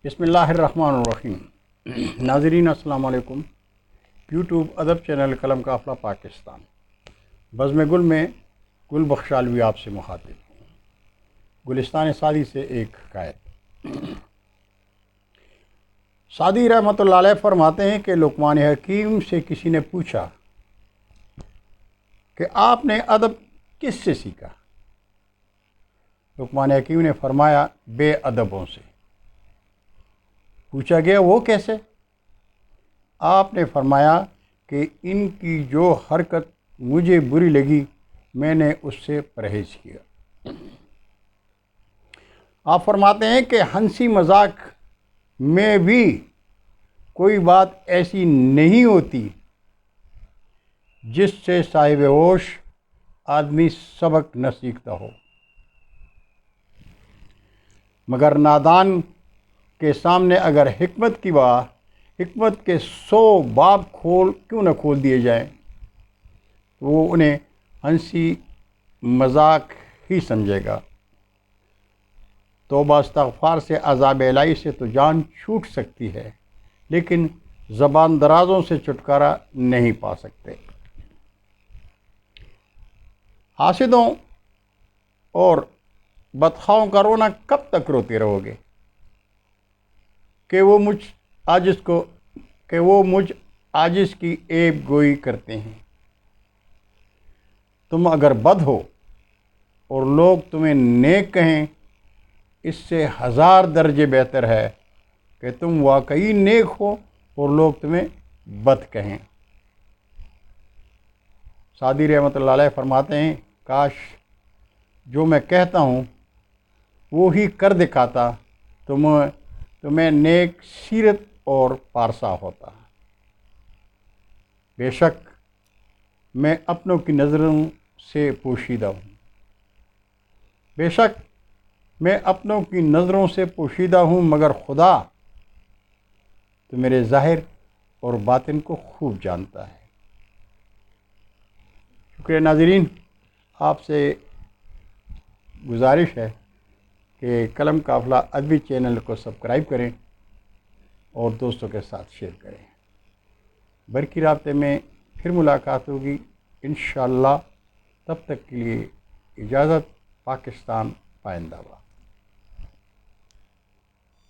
بسم اللہ الرحمن الرحیم۔ ناظرین السلام علیکم۔ یوٹیوب ادب چینل قلم قافلہ پاکستان بزم گل میں گل بخشالوی آپ سے مخاطب ہوں۔ گلستان سعدی سے ایک حکایت۔ سعدی رحمۃ اللہ علیہ فرماتے ہیں کہ لقمان حکیم سے کسی نے پوچھا کہ آپ نے ادب کس سے سیکھا؟ لقمان حکیم نے فرمایا بے ادبوں سے۔ پوچھا گیا وہ کیسے؟ آپ نے فرمایا کہ ان کی جو حرکت مجھے بری لگی میں نے اس سے پرہیز کیا۔ آپ فرماتے ہیں کہ ہنسی مذاق میں بھی کوئی بات ایسی نہیں ہوتی جس سے صاحب ہوش آدمی سبق نہ سیکھتا ہو، مگر نادان کے سامنے اگر حکمت کے 100 باب کیوں نہ کھول دیے جائیں تو وہ انہیں ہنسی مذاق ہی سمجھے گا۔ توبہ استغفار سے عذاب الہی سے تو جان چھوٹ سکتی ہے، لیکن زبان درازوں سے چھٹکارا نہیں پا سکتے۔ حاسدوں اور بدخواہوں کا رونا کب تک روتے رہو گے کہ وہ مجھ عاجز کی عیب گوئی کرتے ہیں؟ تم اگر بد ہو اور لوگ تمہیں نیک کہیں، اس سے 1000 درجے بہتر ہے کہ تم واقعی نیک ہو اور لوگ تمہیں بد کہیں۔ سعدی رحمۃ اللہ علیہ فرماتے ہیں کاش جو میں کہتا ہوں وہی کر دکھاتا تو میں نیک سیرت اور پارسا ہوتا۔ بے شک میں اپنوں کی نظروں سے پوشیدہ ہوں، مگر خدا تو میرے ظاہر اور باطن کو خوب جانتا ہے۔ شکریہ ناظرین، آپ سے گزارش ہے کہ قلم قافلہ ادبی چینل کو سبسکرائب کریں اور دوستوں کے ساتھ شیئر کریں۔ برقی رابطے میں پھر ملاقات ہوگی انشاءاللہ۔ تب تک کے لیے اجازت۔ پاکستان پائندہ باد۔